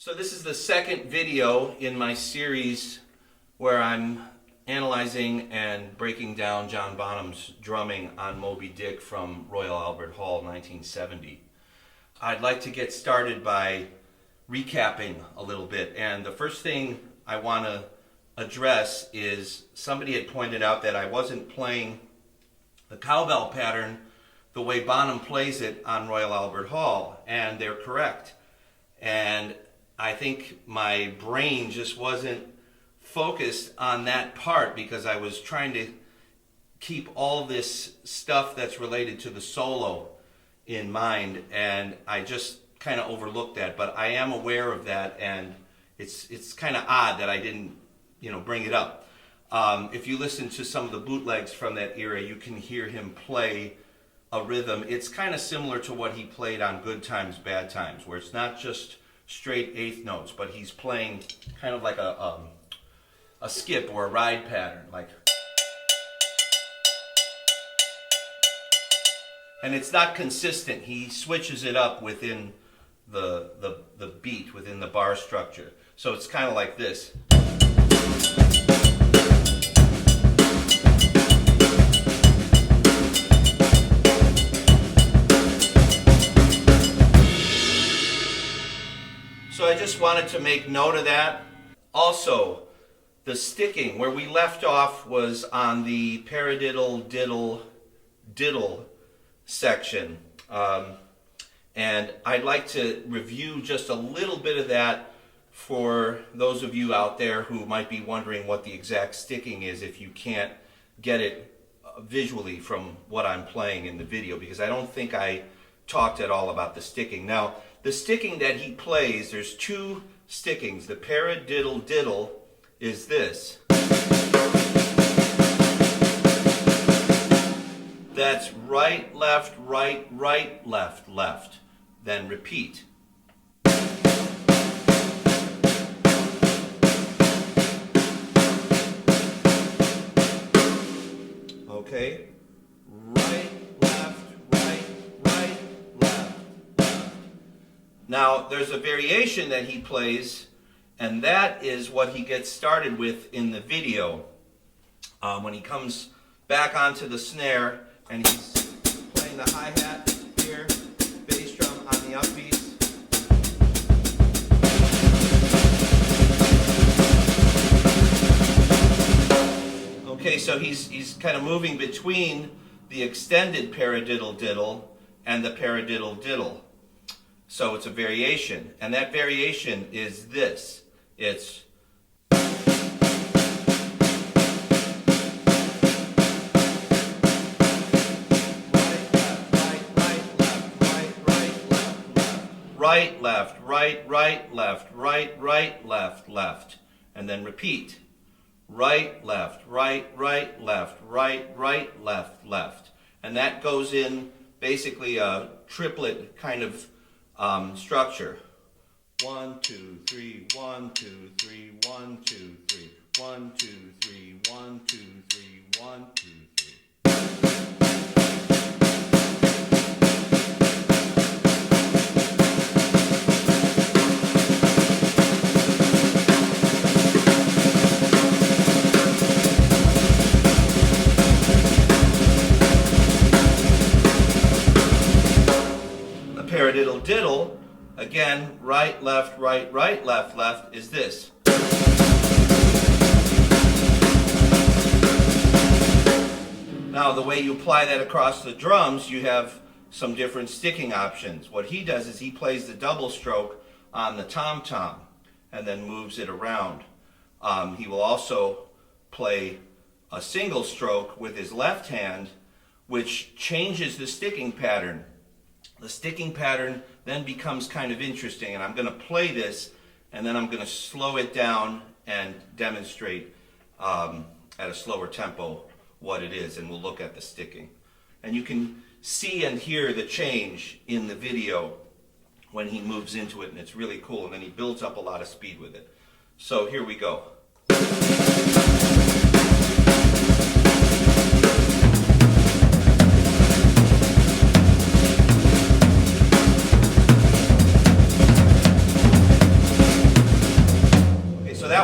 So this is the second video in my series where I'm analyzing and breaking down John Bonham's drumming on Moby Dick from Royal Albert Hall 1970. I'd like to get started by recapping a little bit, and the first thing I want to address is somebody had pointed out that I wasn't playing the cowbell pattern the way Bonham plays it on Royal Albert Hall, and they're correct. And I think my brain just wasn't focused on that part because I was trying to keep all this stuff that's related to the solo in mind, and I just kind of overlooked that. But I am aware of that, and it's kind of odd that I didn't bring it up. If you listen to some of the bootlegs from that era, you can hear him play a rhythm. It's kind of similar to what he played on Good Times, Bad Times, where it's not just straight eighth notes, but he's playing kind of like a skip or a ride pattern, like. And it's not consistent. He switches it up within the beat, within the bar structure. So it's kind of like this. So I just wanted to make note of that. Also, the sticking, where we left off was on the paradiddle, diddle, diddle section. And I'd like to review just a little bit of that for those of you out there who might be wondering what the exact sticking is if you can't get it visually from what I'm playing in the video, because I don't think I talked at all about the sticking. Now, the sticking that he plays, there's two stickings. The paradiddle diddle is this. That's right, left, right, right, left, left. Then repeat. Okay? Right, left, right, right, left, left. Now, there's a variation that he plays, and that is what he gets started with in the video. When he comes back onto the snare, and he's playing the hi-hat here, bass drum on the upbeats. Okay, so he's kind of moving between the extended paradiddle diddle and the paradiddle diddle. So it's a variation, and that variation is this. It's right, left, right, right, left, right, right, left, left, and then repeat. Right, left, right, right, left, right, right, left, left. And that goes in basically a triplet kind of structure. 1, 2, 3, 1, 2, 3, 1, 2, 3, 1, 2, 3, 1, 2, 3, 1, 2, 3. Paradiddle diddle, again, right, left, right, right, left, left, is this. Now, the way you apply that across the drums, you have some different sticking options. What he does is he plays the double stroke on the tom-tom and then moves it around. He will also play a single stroke with his left hand, which changes the sticking pattern. The sticking pattern then becomes kind of interesting, and I'm going to play this, and then I'm going to slow it down and demonstrate at a slower tempo what it is, and we'll look at the sticking. And you can see and hear the change in the video when he moves into it, and it's really cool, and then he builds up a lot of speed with it. So here we go.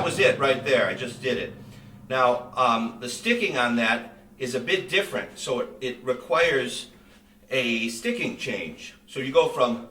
that was it right there. I just did it. Now, the sticking on that is a bit different, so it requires a sticking change. So you go from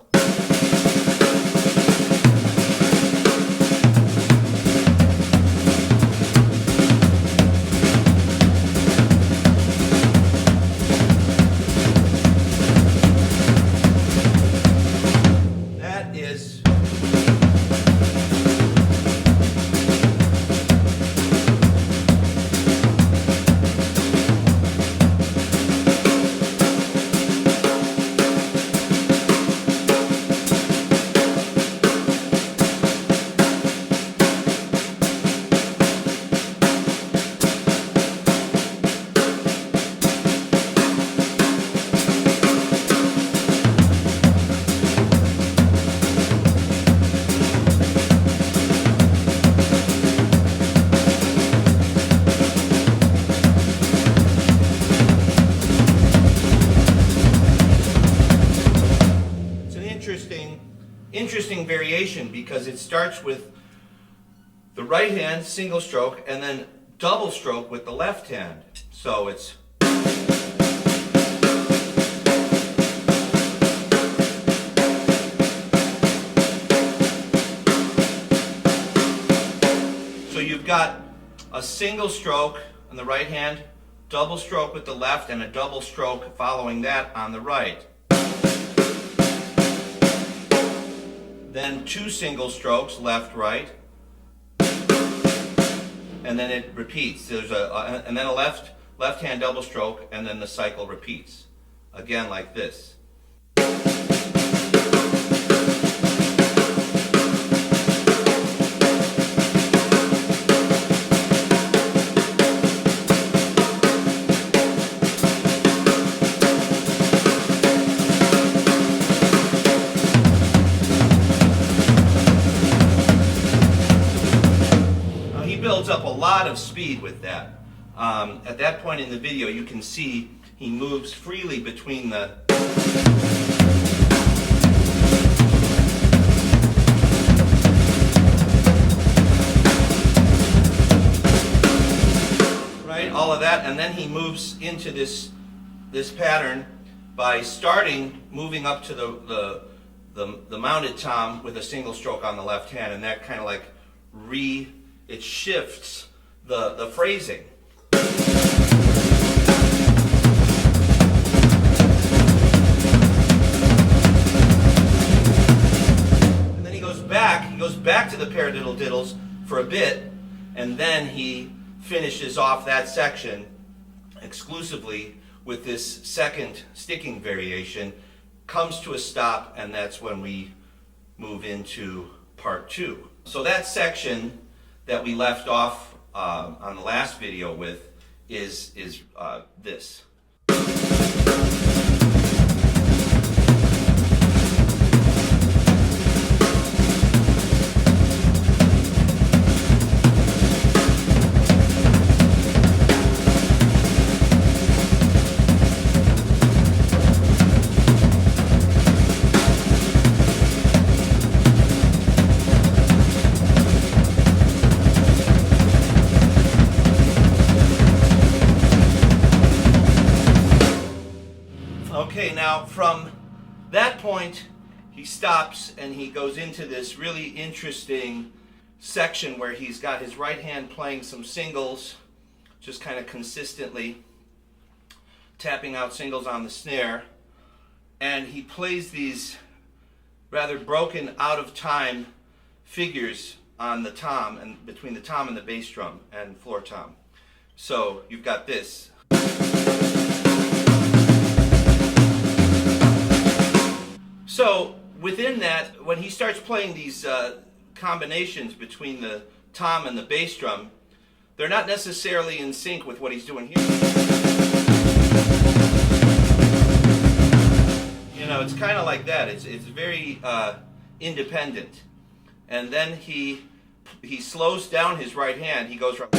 interesting variation because it starts with the right hand single stroke and then double stroke with the left hand. So it's so you've got a single stroke on the right hand, double stroke with the left, and a double stroke following that on the right. Then two single strokes, left, right, and then it repeats. There's and then a left hand double stroke, and then the cycle repeats again like this. Up a lot of speed with that. At that point in the video, you can see he moves freely between the right, all of that, and then he moves into this pattern by moving up to the mounted tom with a single stroke on the left hand, and that kind of like it shifts the phrasing. And then he goes back to the paradiddle diddles for a bit, and then he finishes off that section exclusively with this second sticking variation, comes to a stop, and that's when we move into part two. So that section that we left off on the last video with is this. Okay, now from that point he stops and he goes into this really interesting section where he's got his right hand playing some singles, just kind of consistently tapping out singles on the snare, and he plays these rather broken, out of time figures on the tom and between the tom and the bass drum and floor tom. So you've got this. So within that, when he starts playing these combinations between the tom and the bass drum, they're not necessarily in sync with what he's doing here. You know, it's kind of like that. It's very independent. And then he slows down his right hand. He goes from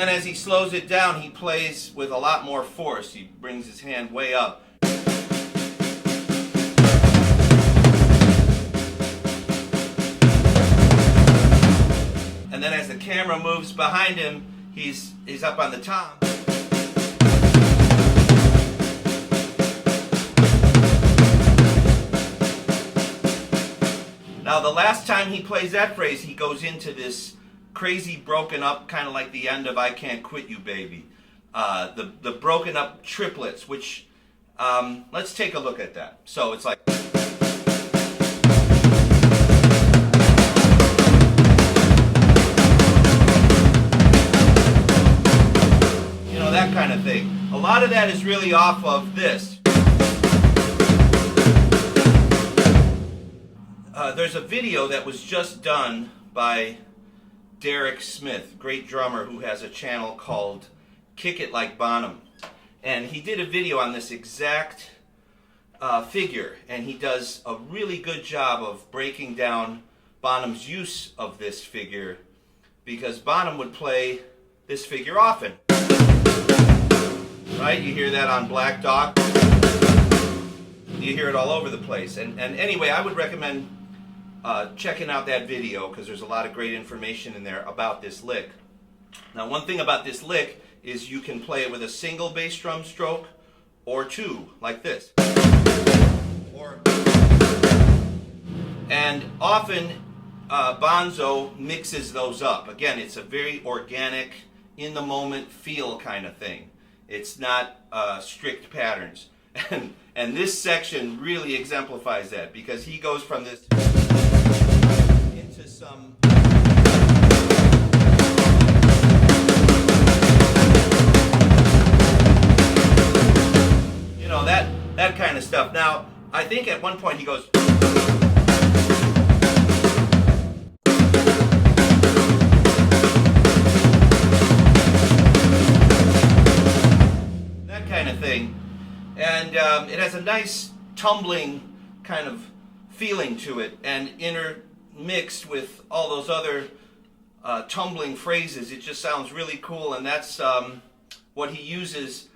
And as he slows it down, he plays with a lot more force. He brings his hand way up. And then as the camera moves behind him, he's up on the tom. Now the last time he plays that phrase, he goes into this crazy broken up, kind of like the end of I Can't Quit You Baby. The broken up triplets, which, let's take a look at that. So it's like... You know, that kind of thing. A lot of that is really off of this. There's a video that was just done by Derek Smith, great drummer who has a channel called Kick It Like Bonham. And he did a video on this exact figure, and he does a really good job of breaking down Bonham's use of this figure, because Bonham would play this figure often. Right? You hear that on Black Dog. You hear it all over the place. And anyway, I would recommend checking out that video, because there's a lot of great information in there about this lick. Now, one thing about this lick is you can play it with a single bass drum stroke or two, like this. And often Bonzo mixes those up. Again, it's a very organic, in the moment feel kind of thing. It's not strict patterns. And this section really exemplifies that, because he goes from this into some... You know, that kind of stuff. Now, I think at one point he goes... That kind of thing. And it has a nice tumbling kind of feeling to it, and intermixed with all those other tumbling phrases, it just sounds really cool. And that's what he uses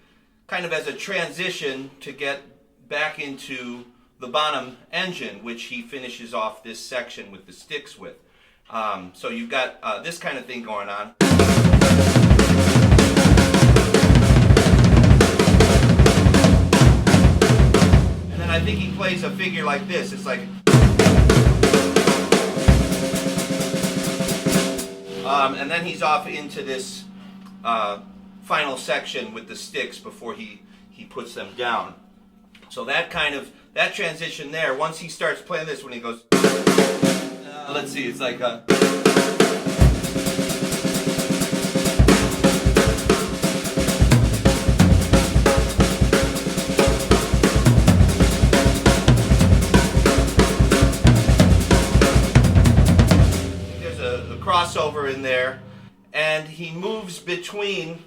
kind of as a transition to get back into the Bonham engine, which he finishes off this section with the sticks with. So you've got this kind of thing going on. I think he plays a figure like this. It's like... and then he's off into this final section with the sticks before he puts them down. So that transition there, once he starts playing this, when he goes... let's see, it's like... crossover in there, and he moves between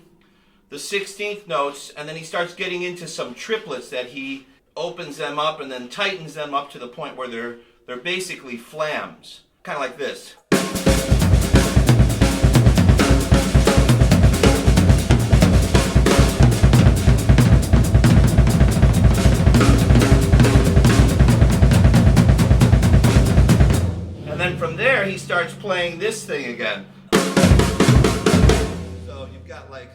the 16th notes, and then he starts getting into some triplets that he opens them up and then tightens them up to the point where they're basically flams, kind of like this. And then from there he starts playing this thing again. So you've got like...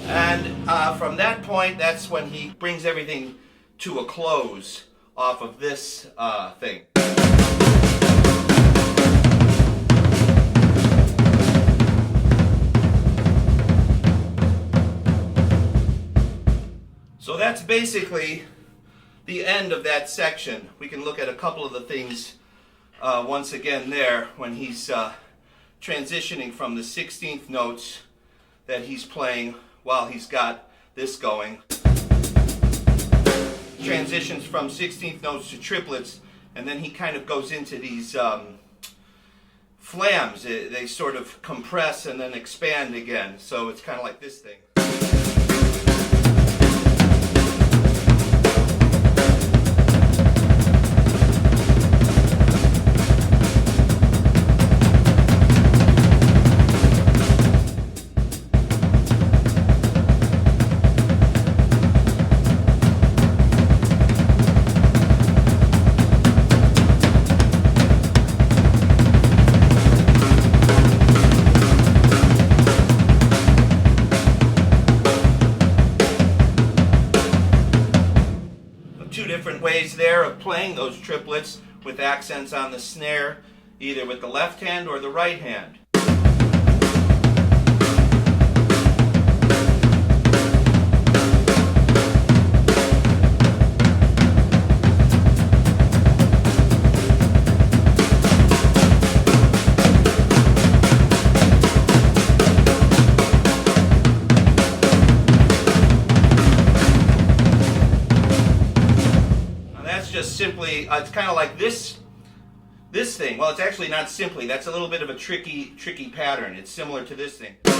And from that point, that's when he brings everything to a close off of this thing. So that's basically the end of that section. We can look at a couple of the things once again there when he's transitioning from the 16th notes that he's playing while he's got this going. Transitions from 16th notes to triplets, and then he kind of goes into these flams. They sort of compress and then expand again. So it's kind of like this thing. Two different ways there of playing those triplets with accents on the snare, either with the left hand or the right hand. Just simply, it's kind of like this thing. Well, it's actually not simply. That's a little bit of a tricky pattern. It's similar to this thing. It's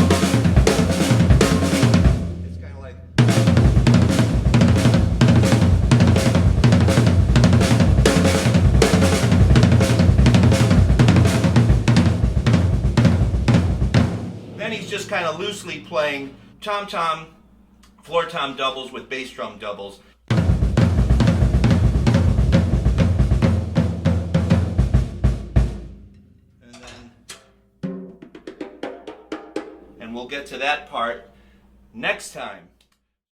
kind of like. Then he's just kind of loosely playing tom-tom, floor tom doubles with bass drum doubles. And we'll get to that part next time.